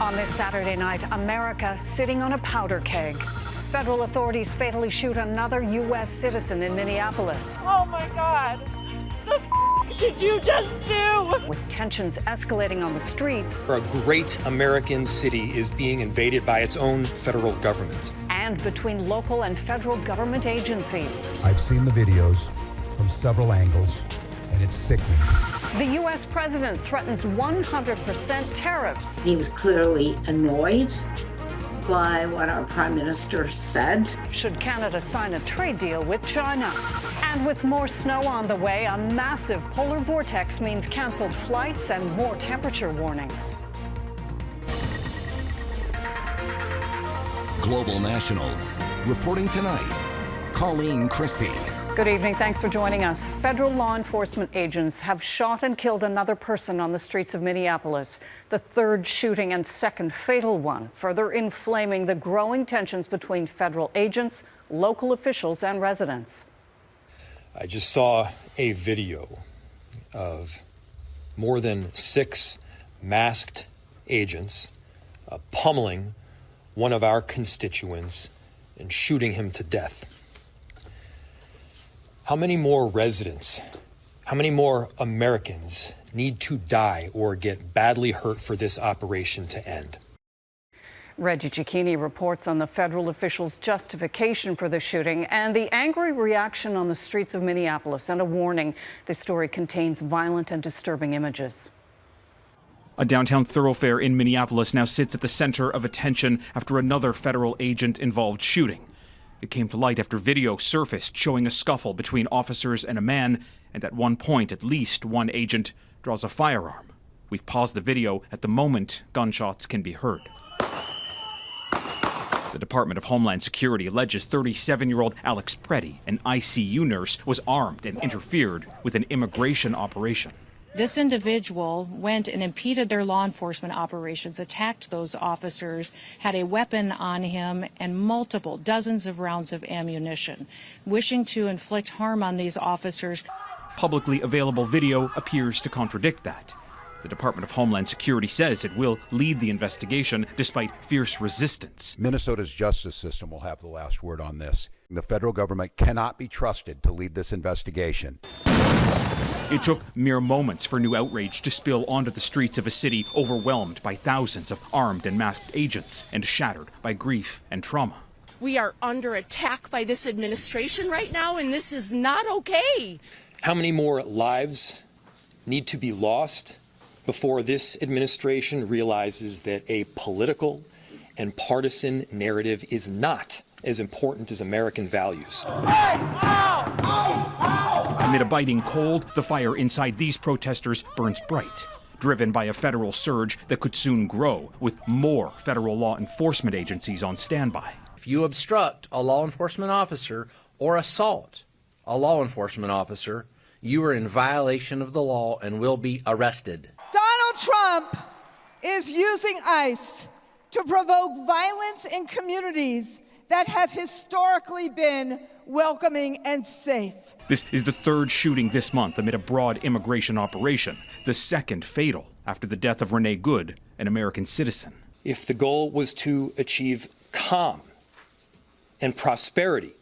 On this Saturday night, America sitting on a powder keg. Federal authorities fatally shoot another U.S. citizen in Minneapolis. Oh my God! The did you just do? With tensions escalating on the streets. A great American city is being invaded by its own federal government. And between local and federal government agencies. I've seen the videos from several angles, and it's sickening. The U.S. president threatens 100% tariffs. He was clearly annoyed by what our prime minister said. Should Canada sign a trade deal with China? And with more snow on the way, a massive polar vortex means canceled flights and more temperature warnings. Global National. Reporting tonight, Colleen Christie. Good evening. Thanks for joining us. Federal law enforcement agents have shot and killed another person on the streets of Minneapolis, the third shooting and second fatal one, further inflaming the growing tensions between federal agents, local officials, and residents. I just saw a video of more than 6 masked agents pummeling one of our constituents and shooting him to death. How many more residents, how many more Americans need to die or get badly hurt for this operation to end? Reggie Cecchini reports on the federal officials' justification for the shooting and the angry reaction on the streets of Minneapolis, and a warning: this story contains violent and disturbing images. A downtown thoroughfare in Minneapolis now sits at the center of attention after another federal agent-involved shooting. It came to light after video surfaced showing a scuffle between officers and a man, and at one point, at least one agent draws a firearm. We've paused the video at the moment gunshots can be heard. The Department of Homeland Security alleges 37-year-old Alex Preddy, an ICU nurse, was armed and interfered with an immigration operation. This individual went and impeded their law enforcement operations, attacked those officers, had a weapon on him, and multiple dozens of rounds of ammunition, wishing to inflict harm on these officers. Publicly available video appears to contradict that. The Department of Homeland Security says it will lead the investigation despite fierce resistance. Minnesota's justice system will have the last word on this. The federal government cannot be trusted to lead this investigation. It took mere moments for new outrage to spill onto the streets of a city overwhelmed by thousands of armed and masked agents and shattered by grief and trauma. We are under attack by this administration right now, and this is not okay. How many more lives need to be lost before this administration realizes that a political and partisan narrative is not as important as American values? Amid a biting cold, the fire inside these protesters burns bright, driven by a federal surge that could soon grow, with more federal law enforcement agencies on standby. If you obstruct a law enforcement officer or assault a law enforcement officer, you are in violation of the law and will be arrested. Donald Trump is using ICE to provoke violence in communities that have historically been welcoming and safe. This is the third shooting this month amid a broad immigration operation, the second fatal after the death of Renee Good, an American citizen. If the goal was to achieve calm and prosperity,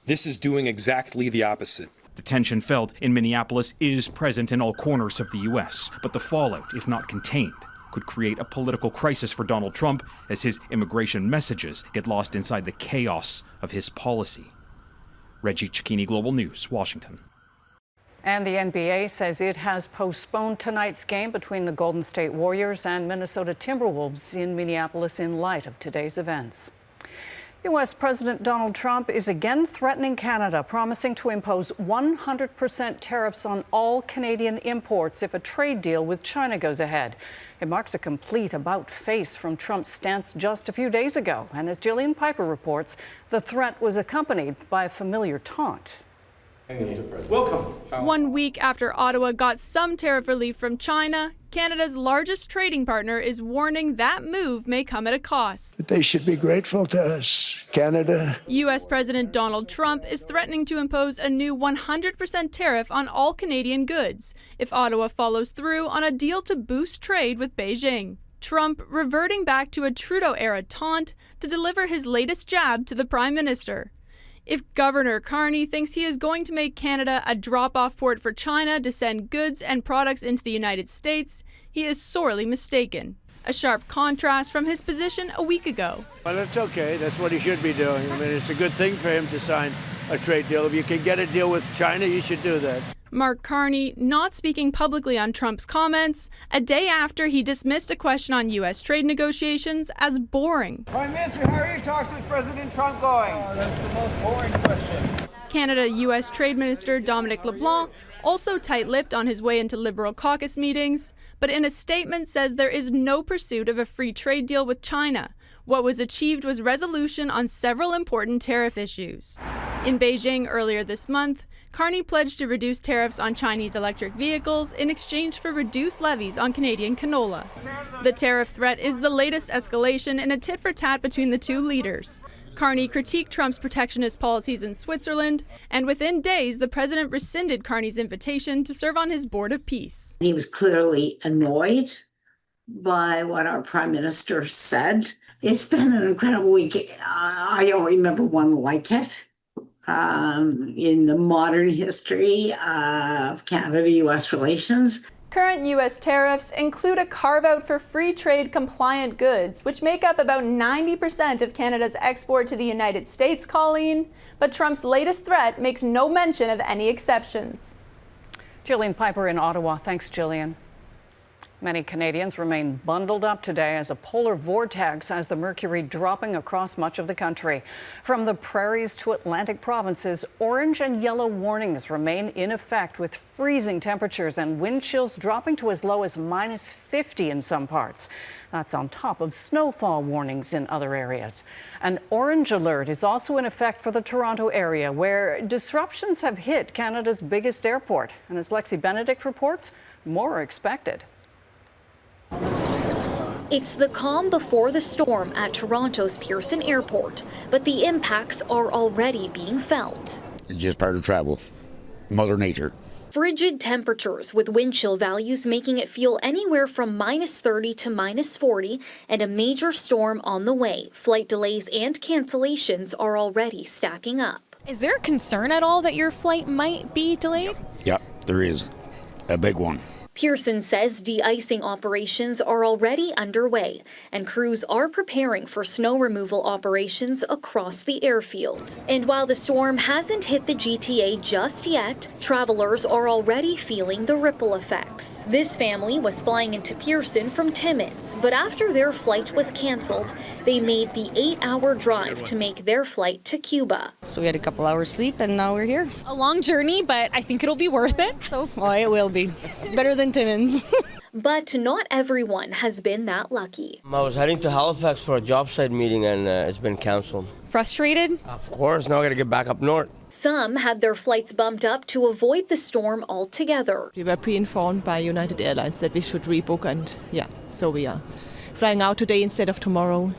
this is doing exactly the opposite. The tension felt in Minneapolis is present in all corners of the U.S., but the fallout, if not contained, could create a political crisis for Donald Trump as his immigration messages get lost inside the chaos of his policy. Reggie Cecchini, Global News, Washington. And the NBA says it has postponed tonight's game between the Golden State Warriors and Minnesota Timberwolves in Minneapolis in light of today's events. U.S. President Donald Trump is again threatening Canada, promising to impose 100% tariffs on all Canadian imports if a trade deal with China goes ahead. It marks a complete about-face from Trump's stance just a few days ago. And as Jillian Piper reports, the threat was accompanied by a familiar taunt. Welcome. 1 week after Ottawa got some tariff relief from China, Canada's largest trading partner is warning that move may come at a cost. They should be grateful to us, Canada. U.S. President Donald Trump is threatening to impose a new 100% tariff on all Canadian goods if Ottawa follows through on a deal to boost trade with Beijing. Trump reverting back to a Trudeau-era taunt to deliver his latest jab to the Prime Minister. If Governor Carney thinks he is going to make Canada a drop-off port for China to send goods and products into the United States, he is sorely mistaken. A sharp contrast from his position a week ago. Well, that's okay. That's what he should be doing. I mean, it's a good thing for him to sign a trade deal. If you can get a deal with China, you should do that. Mark Carney not speaking publicly on Trump's comments a day after he dismissed a question on U.S. trade negotiations as boring. Prime Minister, how are your talks with President Trump going? Oh, that's the most boring question. Canada-U.S. Trade Minister Dominic LeBlanc also tight-lipped on his way into Liberal caucus meetings, but in a statement says there is no pursuit of a free trade deal with China. What was achieved was resolution on several important tariff issues. In Beijing earlier this month, Carney pledged to reduce tariffs on Chinese electric vehicles in exchange for reduced levies on Canadian canola. The tariff threat is the latest escalation in a tit-for-tat between the two leaders. Carney critiqued Trump's protectionist policies in Switzerland, and within days, the president rescinded Carney's invitation to serve on his Board of Peace. He was clearly annoyed by what our Prime Minister said. It's been an incredible week. I don't remember one like it in the modern history of Canada-U.S. relations. Current U.S. tariffs include a carve-out for free trade compliant goods, which make up about 90% of Canada's export to the United States, Colleen. But Trump's latest threat makes no mention of any exceptions. Jillian Piper in Ottawa. Thanks, Jillian. Many Canadians remain bundled up today as a polar vortex has the mercury dropping across much of the country. From the Prairies to Atlantic provinces, orange and yellow warnings remain in effect with freezing temperatures and wind chills dropping to as low as -50 in some parts. That's on top of snowfall warnings in other areas. An orange alert is also in effect for the Toronto area, where disruptions have hit Canada's biggest airport. And as Lexy Benedict reports, more are expected. It's the calm before the storm at Toronto's Pearson Airport, but the impacts are already being felt. It's just part of travel. Mother Nature. Frigid temperatures with wind chill values making it feel anywhere from -30 to -40, and a major storm on the way. Flight delays and cancellations are already stacking up. Is there a concern at all that your flight might be delayed? Yep, there is. A big one. Pearson says de-icing operations are already underway, and crews are preparing for snow removal operations across the airfield. And while the storm hasn't hit the GTA just yet, travelers are already feeling the ripple effects. This family was flying into Pearson from Timmins, but after their flight was canceled, they made the 8-hour drive to make their flight to Cuba. So we had a couple hours sleep, and now we're here. A long journey, but I think it'll be worth it. So, well, it will be. Better than Timmins. But not everyone has been that lucky. I was heading to Halifax for a job site meeting and it's been canceled. Frustrated? Of course, now I gotta get back up north. Some had their flights bumped up to avoid the storm altogether. We were pre-informed by United Airlines that we should rebook, and so we are flying out today instead of tomorrow.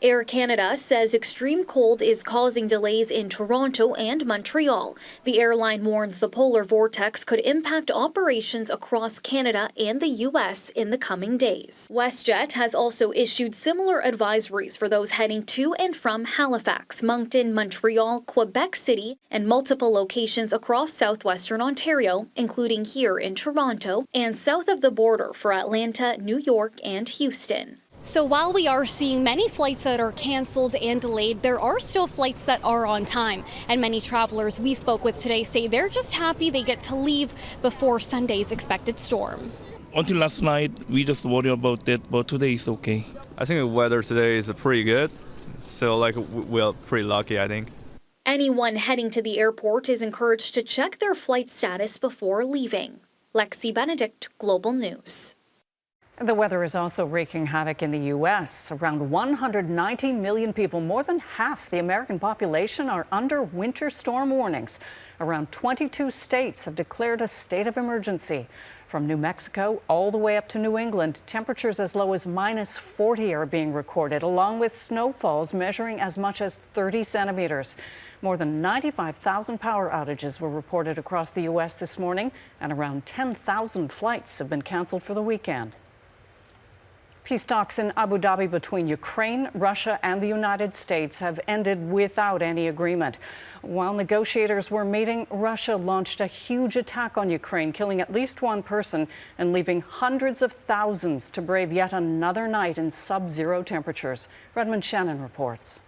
Air Canada says extreme cold is causing delays in Toronto and Montreal. The airline warns the polar vortex could impact operations across Canada and the U.S. in the coming days. WestJet has also issued similar advisories for those heading to and from Halifax, Moncton, Montreal, Quebec City, and multiple locations across southwestern Ontario, including here in Toronto and south of the border for Atlanta, New York, and Houston. So while we are seeing many flights that are canceled and delayed, there are still flights that are on time. And many travelers we spoke with today say they're just happy they get to leave before Sunday's expected storm. Until last night, we just worried about that, but today is okay. I think the weather today is pretty good. So we're pretty lucky, I think. Anyone heading to the airport is encouraged to check their flight status before leaving. Lexy Benedict, Global News. The weather is also wreaking havoc in the U.S. Around 190 million people, more than half the American population, are under winter storm warnings. Around 22 states have declared a state of emergency. From New Mexico all the way up to New England, temperatures as low as -40 are being recorded, along with snowfalls measuring as much as 30 centimeters. More than 95,000 power outages were reported across the U.S. this morning, and around 10,000 flights have been canceled for the weekend. Peace talks in Abu Dhabi between Ukraine, Russia, and the United States have ended without any agreement. While negotiators were meeting, Russia launched a huge attack on Ukraine, killing at least one person and leaving hundreds of thousands to brave yet another night in sub-zero temperatures. Redmond Shannon reports.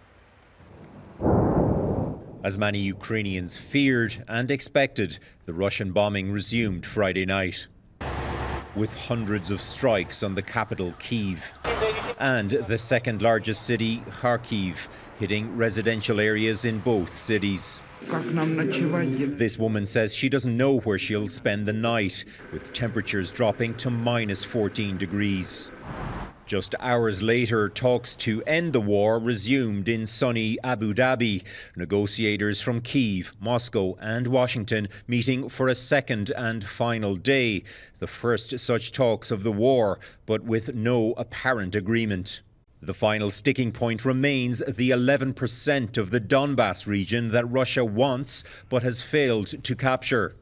As many Ukrainians feared and expected, the Russian bombing resumed Friday night, with hundreds of strikes on the capital, Kyiv, and the second largest city, Kharkiv, hitting residential areas in both cities. This woman says she doesn't know where she'll spend the night, with temperatures dropping to minus 14 degrees. Just hours later, talks to end the war resumed in sunny Abu Dhabi. Negotiators from Kyiv, Moscow and Washington meeting for a second and final day. The first such talks of the war, but with no apparent agreement. The final sticking point remains the 11% of the Donbass region that Russia wants but has failed to capture.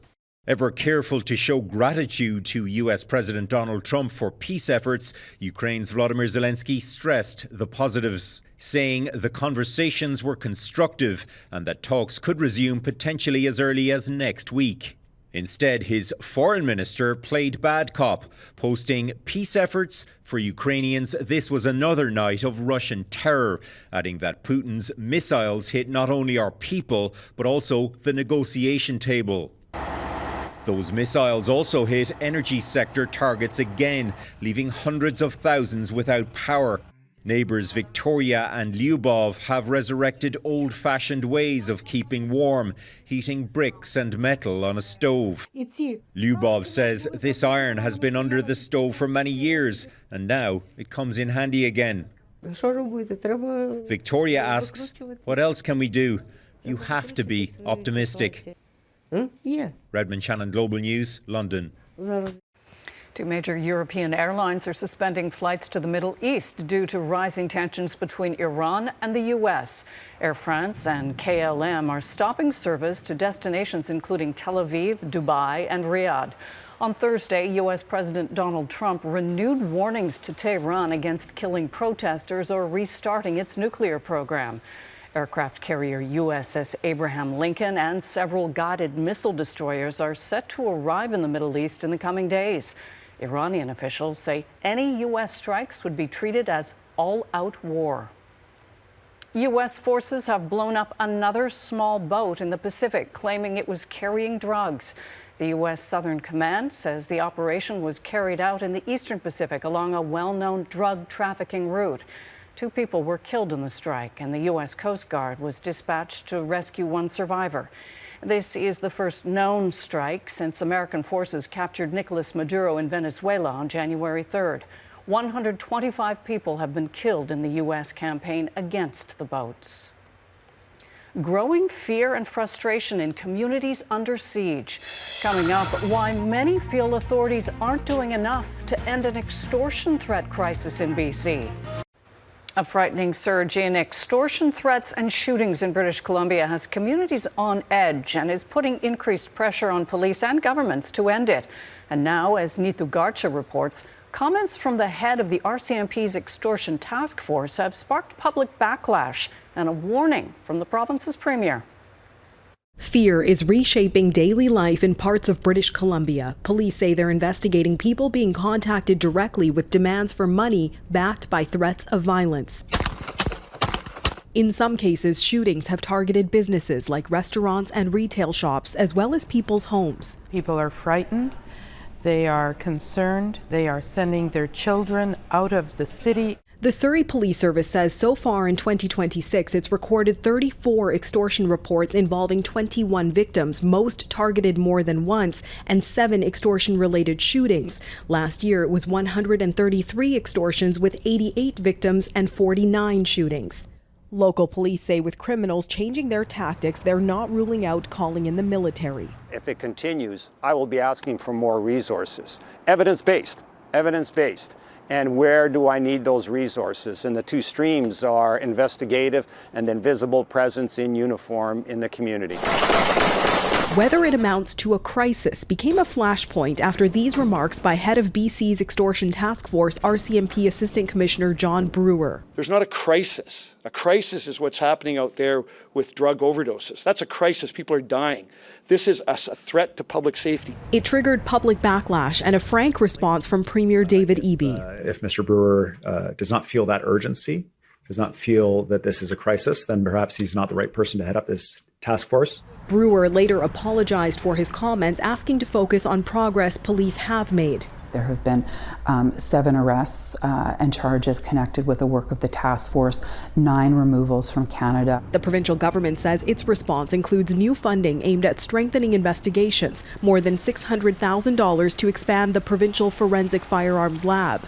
Ever careful to show gratitude to US President Donald Trump for peace efforts, Ukraine's Volodymyr Zelensky stressed the positives, saying the conversations were constructive and that talks could resume potentially as early as next week. Instead, his foreign minister played bad cop, posting peace efforts for Ukrainians. This was another night of Russian terror, adding that Putin's missiles hit not only our people, but also the negotiation table. Those missiles also hit energy sector targets again, leaving hundreds of thousands without power. Neighbours Victoria and Lyubov have resurrected old-fashioned ways of keeping warm, heating bricks and metal on a stove. Lyubov says this iron has been under the stove for many years, and now it comes in handy again. Victoria asks, what else can we do? You have to be optimistic. Redmond Shannon, Global News, London. Two major European airlines are suspending flights to the Middle East due to rising tensions between Iran and the U.S. Air France and KLM are stopping service to destinations including Tel Aviv, Dubai, and Riyadh. On Thursday, U.S. President Donald Trump renewed warnings to Tehran against killing protesters or restarting its nuclear program. Aircraft carrier USS Abraham Lincoln and several guided missile destroyers are set to arrive in the Middle East in the coming days. Iranian officials say any U.S. strikes would be treated as all-out war. U.S. forces have blown up another small boat in the Pacific, claiming it was carrying drugs. The U.S. Southern Command says the operation was carried out in the Eastern Pacific along a well-known drug trafficking route. 2 people were killed in the strike, and the U.S. Coast Guard was dispatched to rescue one survivor. This is the first known strike since American forces captured Nicolas Maduro in Venezuela on January 3rd. 125 people have been killed in the U.S. campaign against the boats. Growing fear and frustration in communities under siege. Coming up, why many feel authorities aren't doing enough to end an extortion threat crisis in B.C. A frightening surge in extortion threats and shootings in British Columbia has communities on edge and is putting increased pressure on police and governments to end it. And now, as Neetu Garcha reports, comments from the head of the RCMP's extortion task force have sparked public backlash and a warning from the province's premier. Fear is reshaping daily life in parts of British Columbia. Police say they're investigating people being contacted directly with demands for money backed by threats of violence. In some cases, shootings have targeted businesses like restaurants and retail shops, as well as people's homes. People are frightened, they are concerned, they are sending their children out of the city. The Surrey Police Service says so far in 2026, it's recorded 34 extortion reports involving 21 victims, most targeted more than once, and 7 extortion-related shootings. Last year, it was 133 extortions with 88 victims and 49 shootings. Local police say with criminals changing their tactics, they're not ruling out calling in the military. If it continues, I will be asking for more resources. Evidence-based, evidence-based. And where do I need those resources? And the 2 streams are investigative and then visible presence in uniform in the community. Whether it amounts to a crisis became a flashpoint after these remarks by head of BC's Extortion Task Force, RCMP Assistant Commissioner John Brewer. There's not a crisis. A crisis is what's happening out there with drug overdoses. That's a crisis. People are dying. This is a threat to public safety. It triggered public backlash and a frank response from Premier David Eby. If Mr. Brewer does not feel that urgency, does not feel that this is a crisis, then perhaps he's not the right person to head up this task force. Brewer later apologized for his comments, asking to focus on progress police have made. There have been 7 arrests and charges connected with the work of the task force, 9 removals from Canada. The provincial government says its response includes new funding aimed at strengthening investigations, more than $600,000 to expand the provincial forensic firearms lab.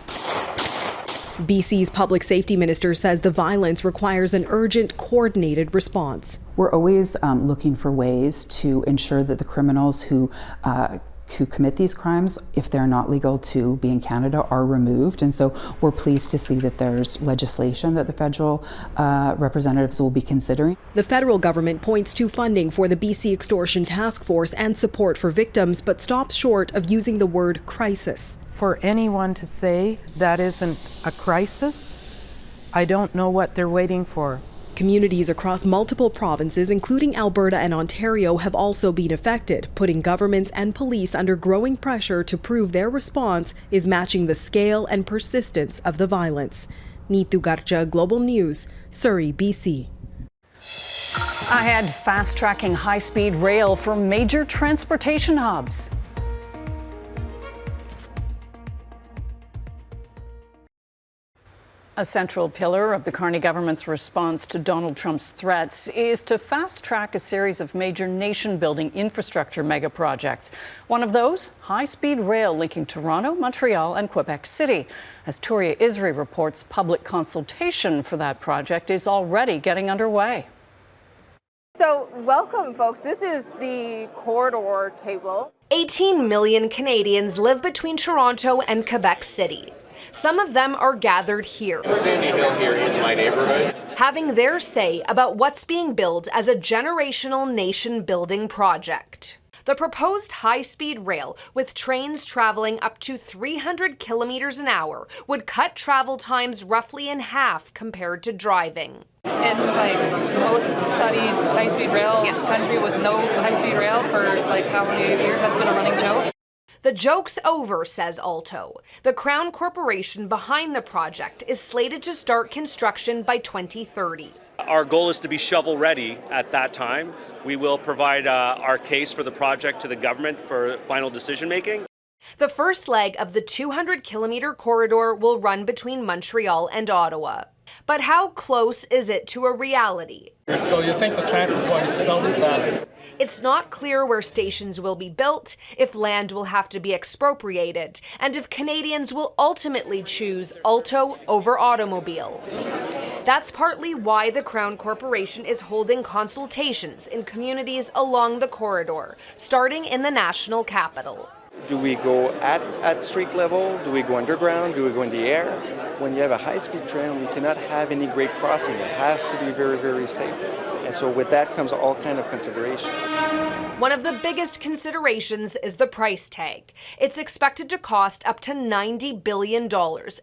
BC's public safety minister says the violence requires an urgent, coordinated response. We're always looking for ways to ensure that the criminals who commit these crimes, if they're not legal to be in Canada, are removed. And so we're pleased to see that there's legislation that the federal representatives will be considering. The federal government points to funding for the BC Extortion Task Force and support for victims, but stops short of using the word crisis. For anyone to say that isn't a crisis, I don't know what they're waiting for. Communities across multiple provinces, including Alberta and Ontario, have also been affected, putting governments and police under growing pressure to prove their response is matching the scale and persistence of the violence. Neetu Garcha, Global News, Surrey, BC. Ahead, fast-tracking high-speed rail for major transportation hubs. A central pillar of the Carney government's response to Donald Trump's threats is to fast-track a series of major nation-building infrastructure mega-projects. One of those, high-speed rail linking Toronto, Montreal and Quebec City. As Touria Isri reports, public consultation for that project is already getting underway. So welcome, folks. This is the corridor table. 18 million Canadians live between Toronto and Quebec City. Some of them are gathered here. Sandy Hill here is my neighborhood. Having their say about what's being built as a generational nation-building project. The proposed high-speed rail, with trains traveling up to 300 kilometers an hour, would cut travel times roughly in half compared to driving. It's like the most studied high-speed rail country with no high-speed rail for like how many years? That's been a running joke. The joke's over, says Alto. The Crown Corporation behind the project is slated to start construction by 2030. Our goal is to be shovel-ready at that time. We will provide our case for the project to the government for final decision-making. The first leg of the 200-kilometer corridor will run between Montreal and Ottawa. But how close is it to a reality? So you think the chances are so bad? It's not clear where stations will be built, if land will have to be expropriated, and if Canadians will ultimately choose Alto over automobile. That's partly why the Crown Corporation is holding consultations in communities along the corridor, starting in the national capital. Do we go at street level? Do we go underground? Do we go in the air? When you have a high-speed train, you cannot have any grade crossing. It has to be very, very safe. And so with that comes all kind of consideration. One of the biggest considerations is the price tag. It's expected to cost up to $90 billion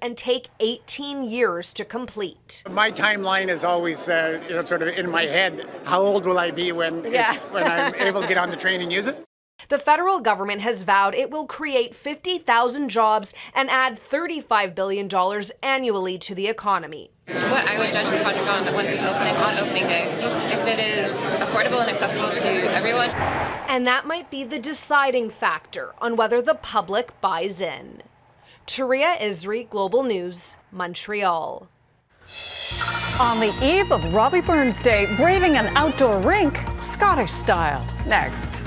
and take 18 years to complete. My timeline is always sort of in my head. How old will I be when I'm able to get on the train and use it? The federal government has vowed it will create 50,000 jobs and add $35 billion annually to the economy. What I would judge the project on once it's opening on opening day, if it is affordable and accessible to everyone. And that might be the deciding factor on whether the public buys in. Touria Isri, Global News, Montreal. On the eve of Robbie Burns Day, braving an outdoor rink, Scottish style. Next.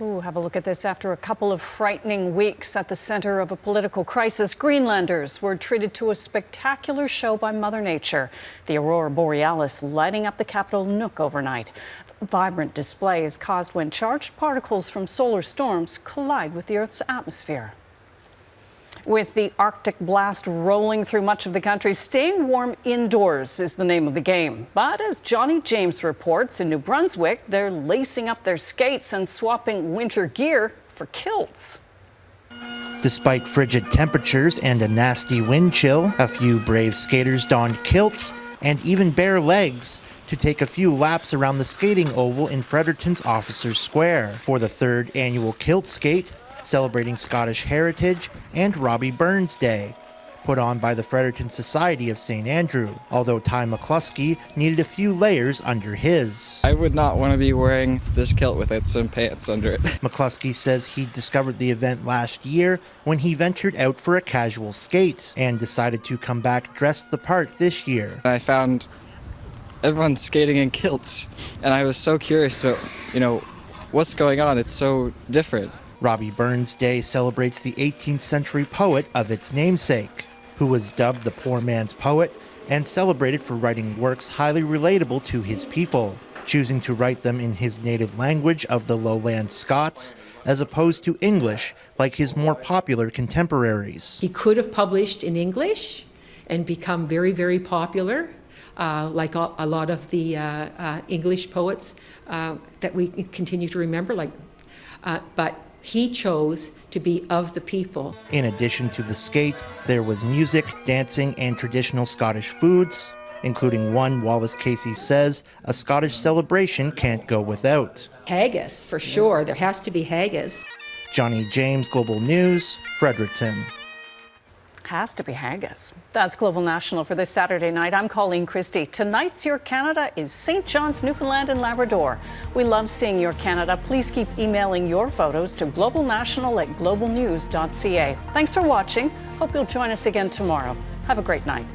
Ooh, have a look at this. After a couple of frightening weeks at the center of a political crisis, Greenlanders were treated to a spectacular show by Mother Nature. The aurora borealis lighting up the capital Nuuk overnight. The vibrant display is caused when charged particles from solar storms collide with the Earth's atmosphere. With the Arctic blast rolling through much of the country, staying warm indoors is the name of the game. But as Johnny James reports, in New Brunswick, they're lacing up their skates and swapping winter gear for kilts. Despite frigid temperatures and a nasty wind chill, a few brave skaters donned kilts and even bare legs to take a few laps around the skating oval in Fredericton's Officers Square for the third annual Kilt Skate, celebrating Scottish heritage, and Robbie Burns Day, put on by the Fredericton Society of St. Andrew, although Ty McCluskey needed a few layers under his. I would not want to be wearing this kilt without some pants under it. McCluskey says he discovered the event last year when he ventured out for a casual skate and decided to come back dressed the part this year. I found everyone skating in kilts, and I was so curious about, what's going on. It's so different. Robbie Burns Day celebrates the 18th century poet of its namesake, who was dubbed the poor man's poet and celebrated for writing works highly relatable to his people, choosing to write them in his native language of the lowland Scots, as opposed to English like his more popular contemporaries. He could have published in English and become very, very popular, like a lot of the English poets that we continue to remember, but he chose to be of the people. In addition to the skate, there was music, dancing, and traditional Scottish foods, including one Wallace Casey says a Scottish celebration can't go without. Haggis, for sure. There has to be haggis. Johnny James, Global News, Fredericton. Has to be haggis. That's Global National for this Saturday night. I'm Colleen Christie. Tonight's Your Canada is St. John's, Newfoundland and Labrador. We love seeing Your Canada. Please keep emailing your photos to globalnational@globalnews.ca. Thanks for watching. Hope you'll join us again tomorrow. Have a great night.